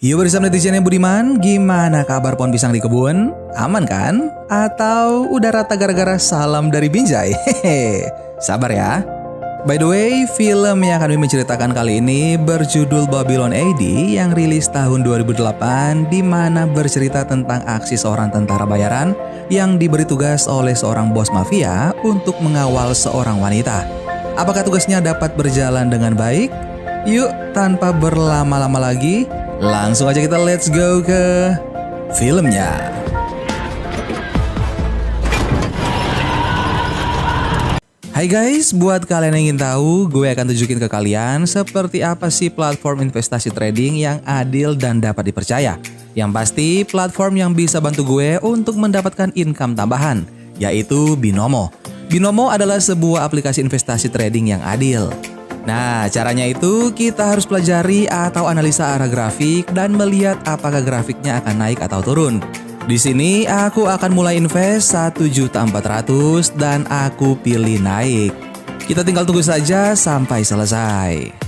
Yuk bersama netizen yang budiman, gimana kabar pohon pisang di kebun? Aman kan? Atau udah rata gara-gara salam dari Binjai? Hehe, sabar ya. By the way, film yang akan menceritakan kali ini berjudul Babylon AD yang rilis tahun 2008, di mana bercerita tentang aksi seorang tentara bayaran yang diberi tugas oleh seorang bos mafia untuk mengawal seorang wanita. Apakah tugasnya dapat berjalan dengan baik? Yuk, tanpa berlama-lama lagi, langsung aja kita let's go ke filmnya. Hai guys, buat kalian yang ingin tahu, gue akan tunjukin ke kalian seperti apa sih platform investasi trading yang adil dan dapat dipercaya. Yang pasti, platform yang bisa bantu gue untuk mendapatkan income tambahan, yaitu Binomo. Binomo adalah sebuah aplikasi investasi trading yang adil. Nah, caranya itu kita harus pelajari atau analisa arah grafik dan melihat apakah grafiknya akan naik atau turun. Di sini aku akan mulai invest 1.400.000 dan aku pilih naik. Kita tinggal tunggu saja sampai selesai.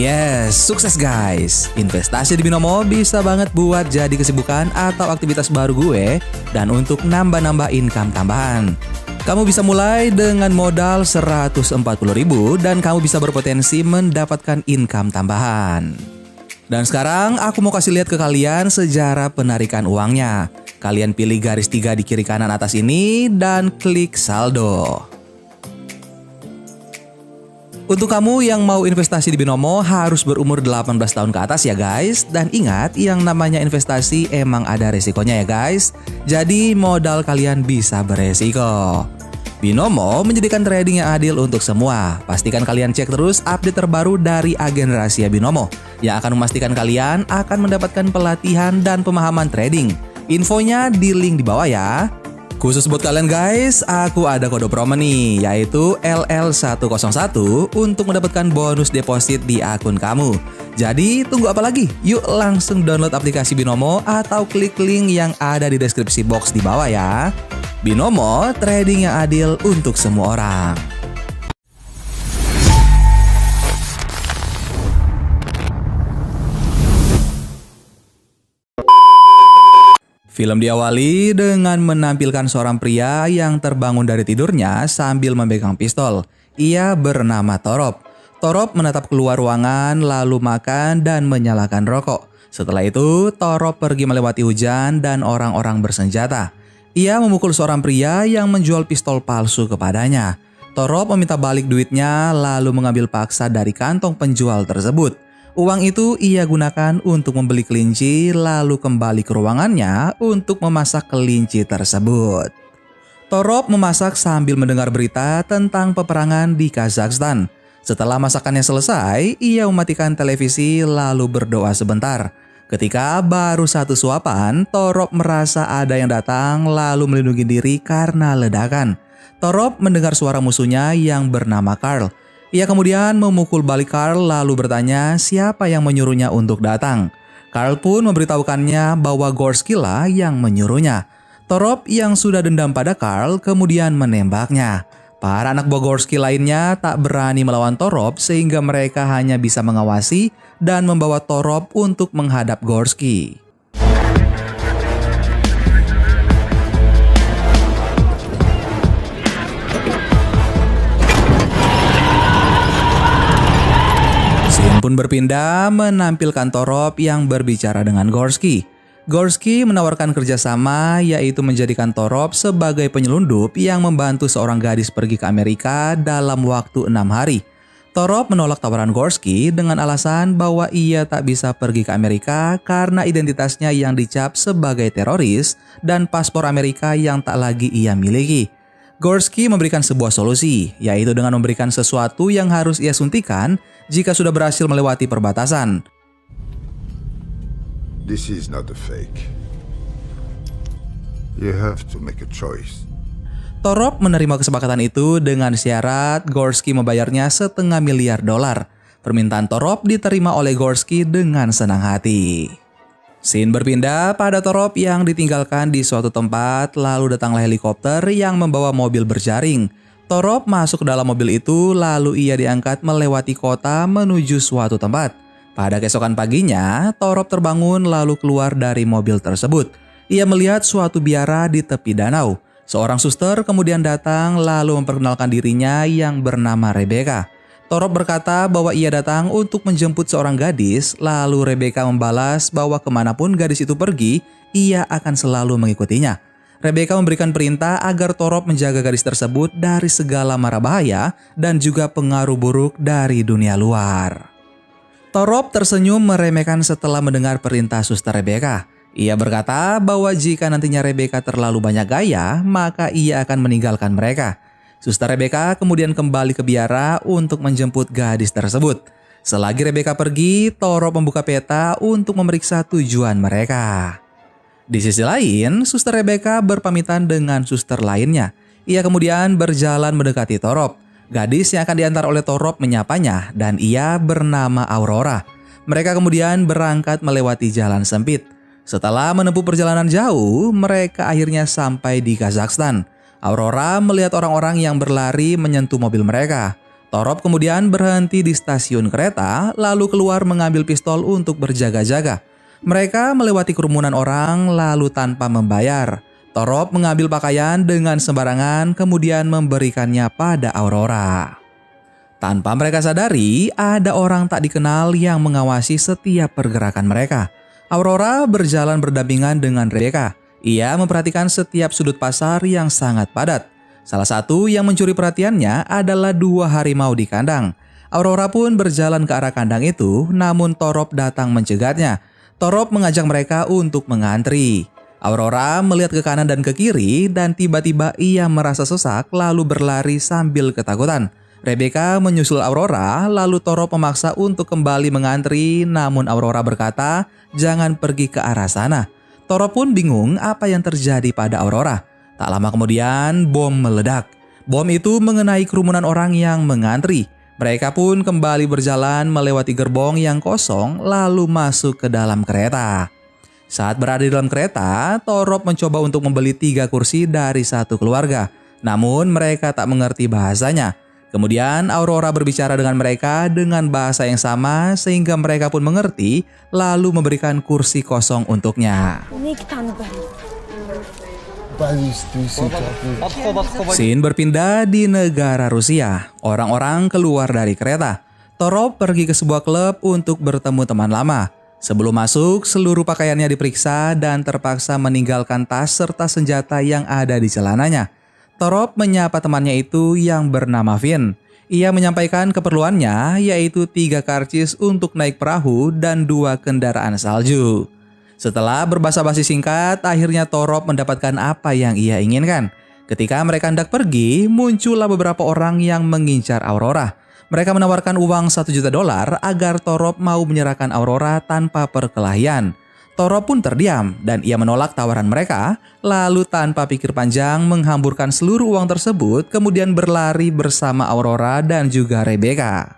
Yes, sukses guys. Investasi di Binomo bisa banget buat jadi kesibukan atau aktivitas baru gue dan untuk nambah-nambah income tambahan. Kamu bisa mulai dengan modal 140.000 dan kamu bisa berpotensi mendapatkan income tambahan. Dan sekarang aku mau kasih lihat ke kalian sejarah penarikan uangnya. Kalian pilih garis 3 di kiri kanan atas ini dan klik saldo. Untuk kamu yang mau investasi di Binomo harus berumur 18 tahun ke atas ya guys. Dan ingat, yang namanya investasi emang ada resikonya ya guys. Jadi modal kalian bisa beresiko. Binomo menjadikan trading yang adil untuk semua. Pastikan kalian cek terus update terbaru dari agen rahasia Binomo yang akan memastikan kalian akan mendapatkan pelatihan dan pemahaman trading. Infonya di link di bawah ya. Khusus buat kalian guys, aku ada kode promo nih, yaitu LL101 untuk mendapatkan bonus deposit di akun kamu. Jadi tunggu apa lagi? Yuk langsung download aplikasi Binomo atau klik link yang ada di deskripsi box di bawah ya. Binomo, trading yang adil untuk semua orang. Film diawali dengan menampilkan seorang pria yang terbangun dari tidurnya sambil memegang pistol. Ia bernama Torop. Torop menatap keluar ruangan lalu makan dan menyalakan rokok. Setelah itu, Torop pergi melewati hujan dan orang-orang bersenjata. Ia memukul seorang pria yang menjual pistol palsu kepadanya. Torop meminta balik duitnya lalu mengambil paksa dari kantong penjual tersebut. Uang itu ia gunakan untuk membeli kelinci lalu kembali ke ruangannya untuk memasak kelinci tersebut. Torop memasak sambil mendengar berita tentang peperangan di Kazakhstan. Setelah masakannya selesai, ia mematikan televisi lalu berdoa sebentar. Ketika baru satu suapan, Torop merasa ada yang datang lalu melindungi diri karena ledakan. Torop mendengar suara musuhnya yang bernama Carl. Ia kemudian memukul balik Carl lalu bertanya siapa yang menyuruhnya untuk datang. Carl pun memberitahukannya bahwa Gorski lah yang menyuruhnya. Torop yang sudah dendam pada Carl kemudian menembaknya. Para anak buah Gorski lainnya tak berani melawan Torop sehingga mereka hanya bisa mengawasi dan membawa Torop untuk menghadap Gorski. Pun berpindah menampilkan Torop yang berbicara dengan Gorski. Gorski menawarkan kerjasama, yaitu menjadikan Torop sebagai penyelundup yang membantu seorang gadis pergi ke Amerika dalam waktu 6 hari. Torop menolak tawaran Gorski dengan alasan bahwa ia tak bisa pergi ke Amerika karena identitasnya yang dicap sebagai teroris dan paspor Amerika yang tak lagi ia miliki. Gorski memberikan sebuah solusi, yaitu dengan memberikan sesuatu yang harus ia suntikan jika sudah berhasil melewati perbatasan. This is not a fake. You have to make a choice. Torop menerima kesepakatan itu dengan syarat Gorski membayarnya $500 miliar. Permintaan Torop diterima oleh Gorski dengan senang hati. Scene berpindah pada Torop yang ditinggalkan di suatu tempat, lalu datanglah helikopter yang membawa mobil berjaring. Torop masuk ke dalam mobil itu, lalu ia diangkat melewati kota menuju suatu tempat. Pada keesokan paginya, Torop terbangun lalu keluar dari mobil tersebut. Ia melihat suatu biara di tepi danau. Seorang suster kemudian datang lalu memperkenalkan dirinya yang bernama Rebecca. Torop berkata bahwa ia datang untuk menjemput seorang gadis, lalu Rebecca membalas bahwa kemanapun gadis itu pergi, ia akan selalu mengikutinya. Rebecca memberikan perintah agar Torop menjaga gadis tersebut dari segala mara bahaya dan juga pengaruh buruk dari dunia luar. Torop tersenyum meremehkan setelah mendengar perintah suster Rebecca. Ia berkata bahwa jika nantinya Rebecca terlalu banyak gaya, maka ia akan meninggalkan mereka. Suster Rebecca kemudian kembali ke biara untuk menjemput gadis tersebut. Selagi Rebecca pergi, Torop membuka peta untuk memeriksa tujuan mereka. Di sisi lain, suster Rebecca berpamitan dengan suster lainnya. Ia kemudian berjalan mendekati Torop. Gadis yang akan diantar oleh Torop menyapanya dan ia bernama Aurora. Mereka kemudian berangkat melewati jalan sempit. Setelah menempuh perjalanan jauh, mereka akhirnya sampai di Kazakhstan. Aurora melihat orang-orang yang berlari menyentuh mobil mereka. Torop kemudian berhenti di stasiun kereta, lalu keluar mengambil pistol untuk berjaga-jaga. Mereka melewati kerumunan orang, lalu tanpa membayar. Torop mengambil pakaian dengan sembarangan, kemudian memberikannya pada Aurora. Tanpa mereka sadari, ada orang tak dikenal yang mengawasi setiap pergerakan mereka. Aurora berjalan berdampingan dengan Rebecca. Ia memperhatikan setiap sudut pasar yang sangat padat. Salah satu yang mencuri perhatiannya adalah 2 harimau di kandang. Aurora pun berjalan ke arah kandang itu, namun Torop datang mencegatnya. Torop mengajak mereka untuk mengantri. Aurora melihat ke kanan dan ke kiri dan tiba-tiba ia merasa sesak lalu berlari sambil ketakutan. Rebecca menyusul Aurora, lalu Torop memaksa untuk kembali mengantri, namun Aurora berkata, "Jangan pergi ke arah sana." Torop pun bingung apa yang terjadi pada Aurora. Tak lama kemudian bom meledak. Bom itu mengenai kerumunan orang yang mengantri. Mereka pun kembali berjalan melewati gerbong yang kosong lalu masuk ke dalam kereta. Saat berada di dalam kereta, Torop mencoba untuk membeli 3 kursi dari satu keluarga. Namun mereka tak mengerti bahasanya. Kemudian Aurora berbicara dengan mereka dengan bahasa yang sama sehingga mereka pun mengerti lalu memberikan kursi kosong untuknya. Scene berpindah di negara Rusia. Orang-orang keluar dari kereta. Torop pergi ke sebuah klub untuk bertemu teman lama. Sebelum masuk, seluruh pakaiannya diperiksa dan terpaksa meninggalkan tas serta senjata yang ada di celananya. Torop menyapa temannya itu yang bernama Vin. Ia menyampaikan keperluannya yaitu 3 karcis untuk naik perahu dan 2 kendaraan salju. Setelah berbasa-basi singkat, akhirnya Torop mendapatkan apa yang ia inginkan. Ketika mereka hendak pergi, muncullah beberapa orang yang mengincar Aurora. Mereka menawarkan uang $1 juta agar Torop mau menyerahkan Aurora tanpa perkelahian. Torop pun terdiam dan ia menolak tawaran mereka, lalu tanpa pikir panjang menghamburkan seluruh uang tersebut kemudian berlari bersama Aurora dan juga Rebecca.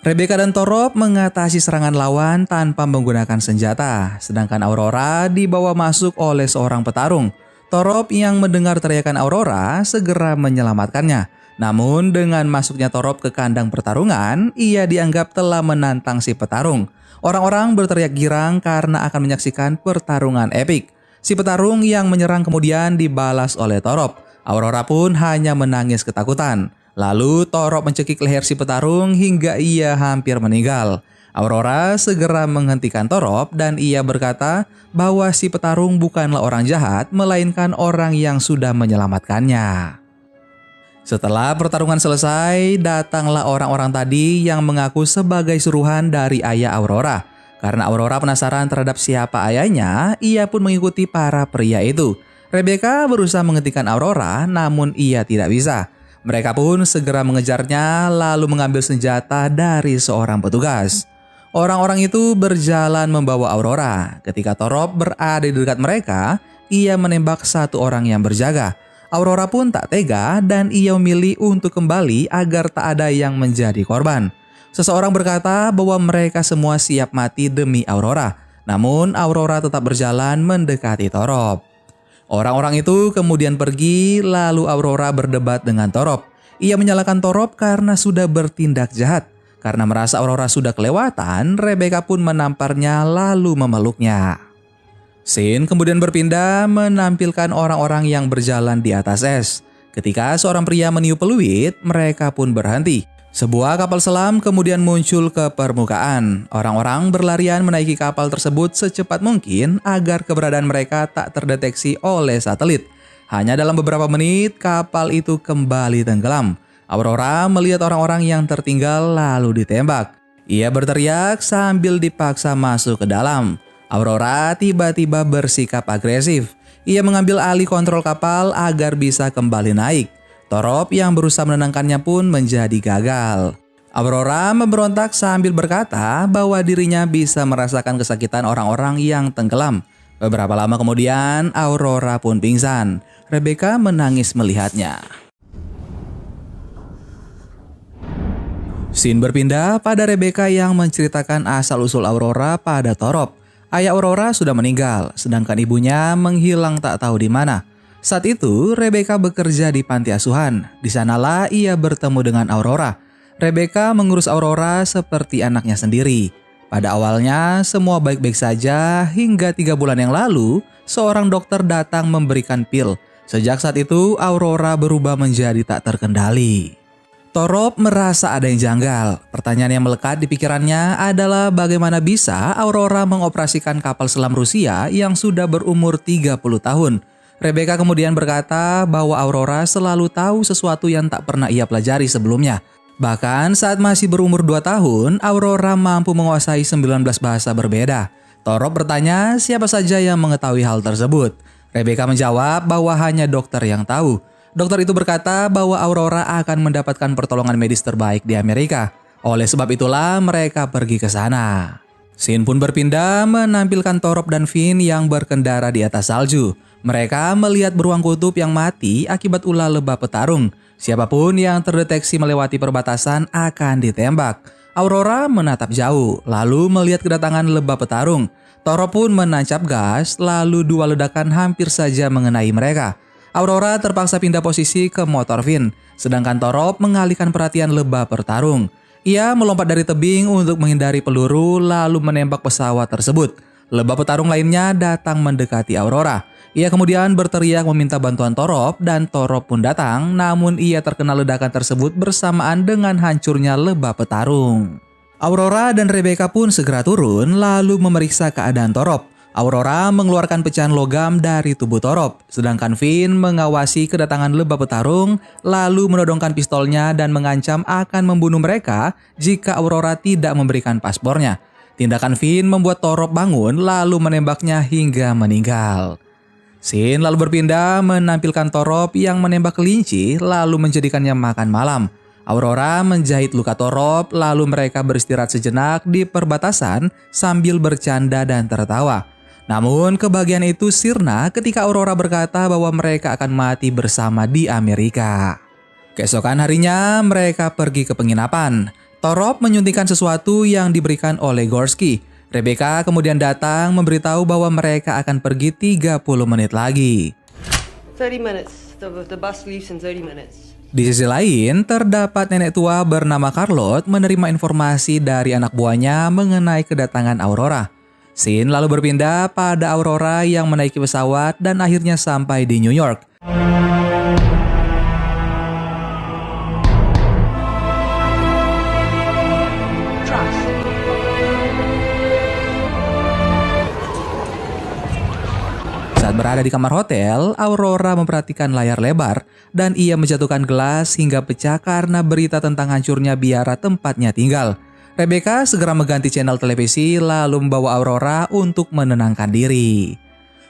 Rebecca dan Torop mengatasi serangan lawan tanpa menggunakan senjata, sedangkan Aurora dibawa masuk oleh seorang petarung. Torop yang mendengar teriakan Aurora segera menyelamatkannya. Namun dengan masuknya Torop ke kandang pertarungan, ia dianggap telah menantang si petarung. Orang-orang berteriak girang karena akan menyaksikan pertarungan epik. Si petarung yang menyerang kemudian dibalas oleh Torop. Aurora pun hanya menangis ketakutan. Lalu Torop mencekik leher si petarung hingga ia hampir meninggal. Aurora segera menghentikan Torop dan ia berkata bahwa si petarung bukanlah orang jahat, melainkan orang yang sudah menyelamatkannya. Setelah pertarungan selesai, datanglah orang-orang tadi yang mengaku sebagai suruhan dari ayah Aurora. Karena Aurora penasaran terhadap siapa ayahnya, ia pun mengikuti para pria itu. Rebecca berusaha menghentikan Aurora, namun ia tidak bisa. Mereka pun segera mengejarnya lalu mengambil senjata dari seorang petugas. Orang-orang itu berjalan membawa Aurora. Ketika Torop berada di dekat mereka, ia menembak satu orang yang berjaga. Aurora pun tak tega dan ia memilih untuk kembali agar tak ada yang menjadi korban. Seseorang berkata bahwa mereka semua siap mati demi Aurora. Namun Aurora tetap berjalan mendekati Torop. Orang-orang itu kemudian pergi, lalu Aurora berdebat dengan Torop. Ia menyalahkan Torop karena sudah bertindak jahat. Karena merasa Aurora sudah kelewatan, Rebecca pun menamparnya lalu memeluknya. Scene kemudian berpindah menampilkan orang-orang yang berjalan di atas es. Ketika seorang pria meniup peluit, mereka pun berhenti. Sebuah kapal selam kemudian muncul ke permukaan. Orang-orang berlarian menaiki kapal tersebut secepat mungkin agar keberadaan mereka tak terdeteksi oleh satelit. Hanya dalam beberapa menit, kapal itu kembali tenggelam. Aurora melihat orang-orang yang tertinggal lalu ditembak. Ia berteriak sambil dipaksa masuk ke dalam. Aurora tiba-tiba bersikap agresif. Ia mengambil alih kontrol kapal agar bisa kembali naik. Torop yang berusaha menenangkannya pun menjadi gagal. Aurora memberontak sambil berkata bahwa dirinya bisa merasakan kesakitan orang-orang yang tenggelam. Beberapa lama kemudian, Aurora pun pingsan. Rebecca menangis melihatnya. Scene berpindah pada Rebecca yang menceritakan asal-usul Aurora pada Torop. Ayah Aurora sudah meninggal, sedangkan ibunya menghilang tak tahu di mana. Saat itu, Rebecca bekerja di panti asuhan. Di sanalah ia bertemu dengan Aurora. Rebecca mengurus Aurora seperti anaknya sendiri. Pada awalnya, semua baik-baik saja hingga 3 bulan yang lalu, seorang dokter datang memberikan pil. Sejak saat itu, Aurora berubah menjadi tak terkendali. Torop merasa ada yang janggal. Pertanyaan yang melekat di pikirannya adalah bagaimana bisa Aurora mengoperasikan kapal selam Rusia yang sudah berumur 30 tahun. Rebecca kemudian berkata bahwa Aurora selalu tahu sesuatu yang tak pernah ia pelajari sebelumnya. Bahkan saat masih berumur 2 tahun, Aurora mampu menguasai 19 bahasa berbeda. Torop bertanya siapa saja yang mengetahui hal tersebut. Rebecca menjawab bahwa hanya dokter yang tahu. Dokter itu berkata bahwa Aurora akan mendapatkan pertolongan medis terbaik di Amerika. Oleh sebab itulah mereka pergi ke sana. Scene pun berpindah menampilkan Torop dan Finn yang berkendara di atas salju. Mereka melihat beruang kutub yang mati akibat ulah lebah petarung. Siapapun yang terdeteksi melewati perbatasan akan ditembak. Aurora menatap jauh, lalu melihat kedatangan lebah petarung. Torop pun menancap gas, lalu 2 ledakan hampir saja mengenai mereka. Aurora terpaksa pindah posisi ke motor Finn, sedangkan Torop mengalihkan perhatian lebah petarung. Ia melompat dari tebing untuk menghindari peluru lalu menembak pesawat tersebut. Lebah petarung lainnya datang mendekati Aurora. Ia kemudian berteriak meminta bantuan Torop dan Torop pun datang, namun ia terkena ledakan tersebut bersamaan dengan hancurnya lebah petarung. Aurora dan Rebecca pun segera turun lalu memeriksa keadaan Torop. Aurora mengeluarkan pecahan logam dari tubuh Torop, sedangkan Finn mengawasi kedatangan lebah petarung lalu menodongkan pistolnya dan mengancam akan membunuh mereka jika Aurora tidak memberikan paspornya. Tindakan Finn membuat Torop bangun lalu menembaknya hingga meninggal. Scene lalu berpindah menampilkan Torop yang menembak kelinci lalu menjadikannya makan malam. Aurora menjahit luka Torop lalu mereka beristirahat sejenak di perbatasan sambil bercanda dan tertawa. Namun kebahagiaan itu sirna ketika Aurora berkata bahwa mereka akan mati bersama di Amerika. Keesokan harinya mereka pergi ke penginapan. Torop menyuntikkan sesuatu yang diberikan oleh Gorski. Rebecca kemudian datang memberitahu bahwa mereka akan pergi 30 menit lagi. 30 minutes. The bus leaves in 30 minutes. Di sisi lain, terdapat nenek tua bernama Charlotte menerima informasi dari anak buahnya mengenai kedatangan Aurora. Scene lalu berpindah pada Aurora yang menaiki pesawat dan akhirnya sampai di New York. Saat berada di kamar hotel, Aurora memperhatikan layar lebar dan ia menjatuhkan gelas hingga pecah karena berita tentang hancurnya biara tempatnya tinggal. Rebecca segera mengganti channel televisi lalu membawa Aurora untuk menenangkan diri.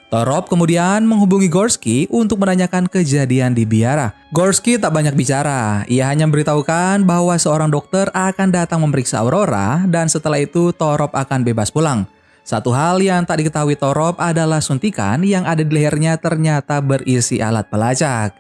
Torop kemudian menghubungi Gorski untuk menanyakan kejadian di biara. Gorski tak banyak bicara, ia hanya memberitahukan bahwa seorang dokter akan datang memeriksa Aurora dan setelah itu Torop akan bebas pulang. Satu hal yang tak diketahui Torop adalah suntikan yang ada di lehernya ternyata berisi alat pelacak.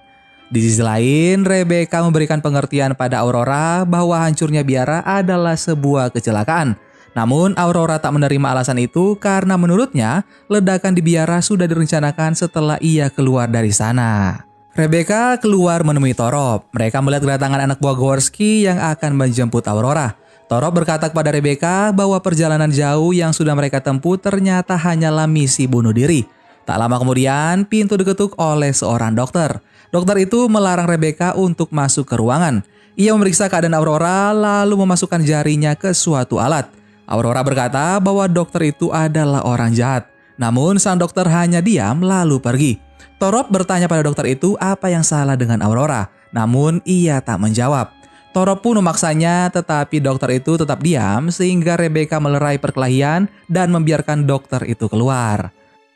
Di sisi lain, Rebecca memberikan pengertian pada Aurora bahwa hancurnya biara adalah sebuah kecelakaan. Namun Aurora tak menerima alasan itu karena menurutnya ledakan di biara sudah direncanakan setelah ia keluar dari sana. Rebecca keluar menemui Torop. Mereka melihat kedatangan anak buah Gorski yang akan menjemput Aurora. Torop berkata kepada Rebecca bahwa perjalanan jauh yang sudah mereka tempuh ternyata hanyalah misi bunuh diri. Tak lama kemudian, pintu diketuk oleh seorang dokter. Dokter itu melarang Rebecca untuk masuk ke ruangan. Ia memeriksa keadaan Aurora lalu memasukkan jarinya ke suatu alat. Aurora berkata bahwa dokter itu adalah orang jahat. Namun sang dokter hanya diam lalu pergi. Torop bertanya pada dokter itu apa yang salah dengan Aurora. Namun ia tak menjawab. Torop pun memaksanya tetapi dokter itu tetap diam sehingga Rebecca melerai perkelahian dan membiarkan dokter itu keluar.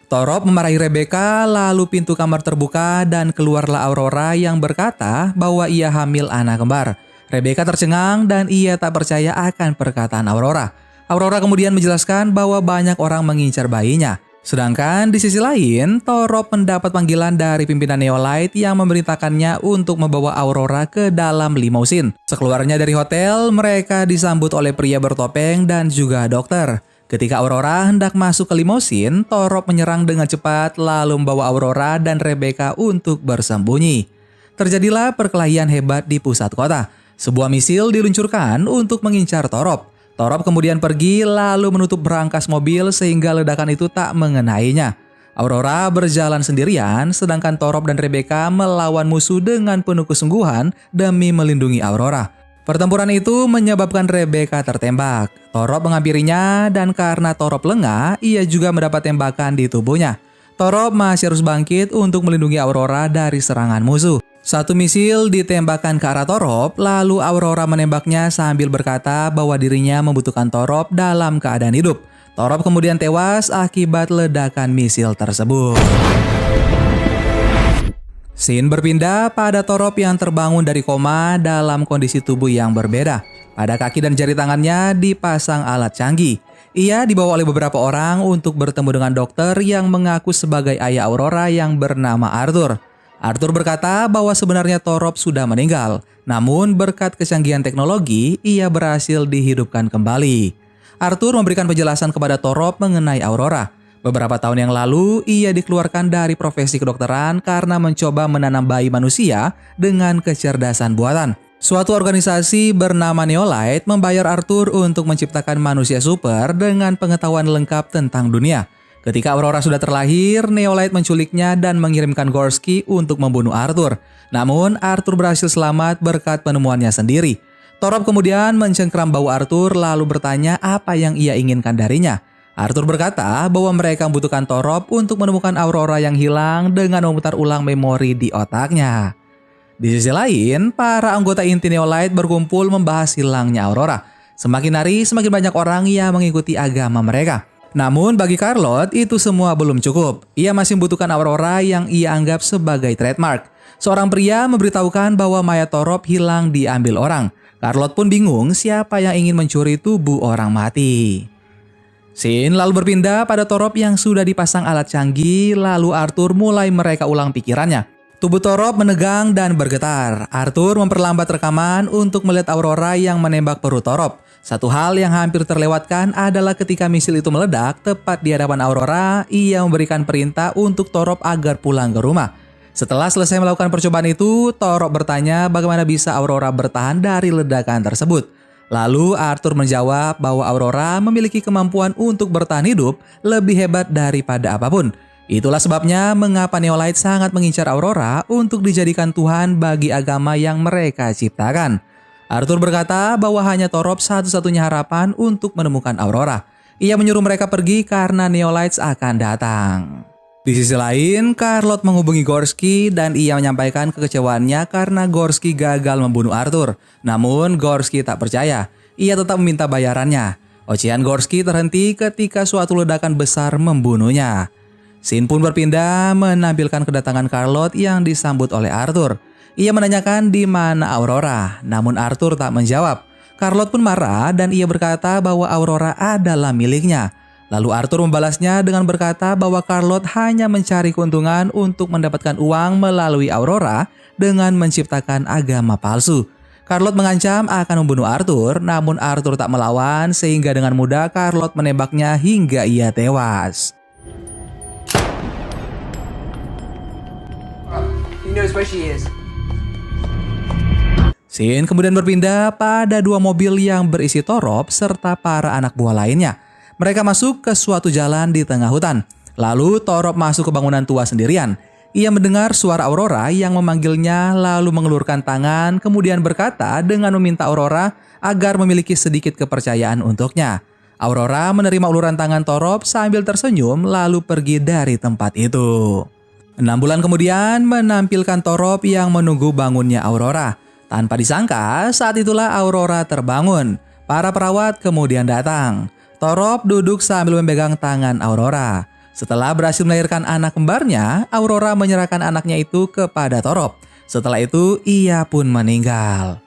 Torop memarahi Rebecca, lalu pintu kamar terbuka dan keluarlah Aurora yang berkata bahwa ia hamil anak kembar. Rebecca tercengang dan ia tak percaya akan perkataan Aurora. Aurora kemudian menjelaskan bahwa banyak orang mengincar bayinya. Sedangkan di sisi lain, Torop mendapat panggilan dari pimpinan Neolite yang memerintahkannya untuk membawa Aurora ke dalam limousin. Sekeluarnya dari hotel, mereka disambut oleh pria bertopeng dan juga dokter. Ketika Aurora hendak masuk ke limousin, Torop menyerang dengan cepat lalu membawa Aurora dan Rebecca untuk bersembunyi. Terjadilah perkelahian hebat di pusat kota. Sebuah misil diluncurkan untuk mengincar Torop. Torop kemudian pergi lalu menutup berangkas mobil sehingga ledakan itu tak mengenainya. Aurora berjalan sendirian sedangkan Torop dan Rebecca melawan musuh dengan penuh kesungguhan demi melindungi Aurora. Pertempuran itu menyebabkan Rebecca tertembak. Torop menghampirinya dan karena Torop lengah, ia juga mendapat tembakan di tubuhnya. Torop masih harus bangkit untuk melindungi Aurora dari serangan musuh. Satu misil ditembakkan ke arah Torop, lalu Aurora menembaknya sambil berkata bahwa dirinya membutuhkan Torop dalam keadaan hidup. Torop kemudian tewas akibat ledakan misil tersebut. Scene berpindah pada Torop yang terbangun dari koma dalam kondisi tubuh yang berbeda. Pada kaki dan jari tangannya dipasang alat canggih. Ia dibawa oleh beberapa orang untuk bertemu dengan dokter yang mengaku sebagai ayah Aurora yang bernama Arthur. Arthur berkata bahwa sebenarnya Torop sudah meninggal, namun berkat kecanggihan teknologi, ia berhasil dihidupkan kembali. Arthur memberikan penjelasan kepada Torop mengenai Aurora. Beberapa tahun yang lalu, ia dikeluarkan dari profesi kedokteran karena mencoba menanam bayi manusia dengan kecerdasan buatan. Suatu organisasi bernama Neolite membayar Arthur untuk menciptakan manusia super dengan pengetahuan lengkap tentang dunia. Ketika Aurora sudah terlahir, Neolite menculiknya dan mengirimkan Gorski untuk membunuh Arthur. Namun, Arthur berhasil selamat berkat penemuannya sendiri. Torop kemudian mencengkram bau Arthur lalu bertanya apa yang ia inginkan darinya. Arthur berkata bahwa mereka membutuhkan Torop untuk menemukan Aurora yang hilang dengan memutar ulang memori di otaknya. Di sisi lain, para anggota inti Neolite berkumpul membahas hilangnya Aurora. Semakin hari, semakin banyak orang yang mengikuti agama mereka. Namun bagi Carlotte, itu semua belum cukup. Ia masih membutuhkan Aurora yang ia anggap sebagai trademark. Seorang pria memberitahukan bahwa mayat Torop hilang diambil orang. Carlotte pun bingung siapa yang ingin mencuri tubuh orang mati. Scene lalu berpindah pada Torop yang sudah dipasang alat canggih, lalu Arthur mulai mereka ulang pikirannya. Tubuh Torop menegang dan bergetar. Arthur memperlambat rekaman untuk melihat Aurora yang menembak perut Torop. Satu hal yang hampir terlewatkan adalah ketika misil itu meledak tepat di hadapan Aurora, ia memberikan perintah untuk Torop agar pulang ke rumah. Setelah selesai melakukan percobaan itu, Torop bertanya bagaimana bisa Aurora bertahan dari ledakan tersebut. Lalu Arthur menjawab bahwa Aurora memiliki kemampuan untuk bertahan hidup lebih hebat daripada apapun. Itulah sebabnya mengapa Neolite sangat mengincar Aurora untuk dijadikan Tuhan bagi agama yang mereka ciptakan. Arthur berkata bahwa hanya Torop satu-satunya harapan untuk menemukan Aurora. Ia menyuruh mereka pergi karena Neolites akan datang. Di sisi lain, Carlotte menghubungi Gorski dan ia menyampaikan kekecewaannya karena Gorski gagal membunuh Arthur. Namun Gorski tak percaya. Ia tetap meminta bayarannya. Ocehan Gorski terhenti ketika suatu ledakan besar membunuhnya. Scene pun berpindah menampilkan kedatangan Carlotte yang disambut oleh Arthur. Ia menanyakan di mana Aurora, namun Arthur tak menjawab. Carlotte pun marah dan ia berkata bahwa Aurora adalah miliknya. Lalu Arthur membalasnya dengan berkata bahwa Carlotte hanya mencari keuntungan untuk mendapatkan uang melalui Aurora dengan menciptakan agama palsu. Charlotte mengancam akan membunuh Arthur, namun Arthur tak melawan sehingga dengan mudah Charlotte menembaknya hingga ia tewas. He knows where she is. Scene kemudian berpindah pada dua mobil yang berisi Torop serta para anak buah lainnya. Mereka masuk ke suatu jalan di tengah hutan. Lalu Torop masuk ke bangunan tua sendirian. Ia mendengar suara Aurora yang memanggilnya lalu mengelurkan tangan kemudian berkata dengan meminta Aurora agar memiliki sedikit kepercayaan untuknya. Aurora menerima uluran tangan Torop sambil tersenyum lalu pergi dari tempat itu. 6 bulan kemudian menampilkan Torop yang menunggu bangunnya Aurora. Tanpa disangka saat itulah Aurora terbangun. Para perawat kemudian datang. Torop duduk sambil memegang tangan Aurora. Setelah berhasil melahirkan anak kembarnya, Aurora menyerahkan anaknya itu kepada Torop. Setelah itu, ia pun meninggal.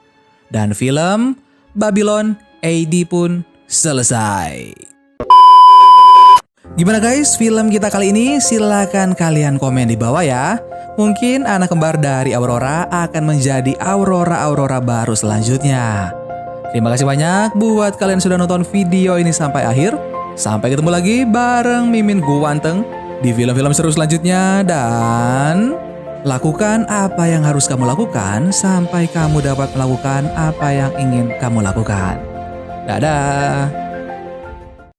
Dan film Babylon AD pun selesai. Gimana guys film kita kali ini? Silahkan kalian komen di bawah ya. Mungkin anak kembar dari Aurora akan menjadi Aurora baru selanjutnya. Terima kasih banyak buat kalian sudah nonton video ini sampai akhir. Sampai ketemu lagi bareng Mimin Guanteng di film-film seru selanjutnya dan lakukan apa yang harus kamu lakukan sampai kamu dapat melakukan apa yang ingin kamu lakukan. Dadah!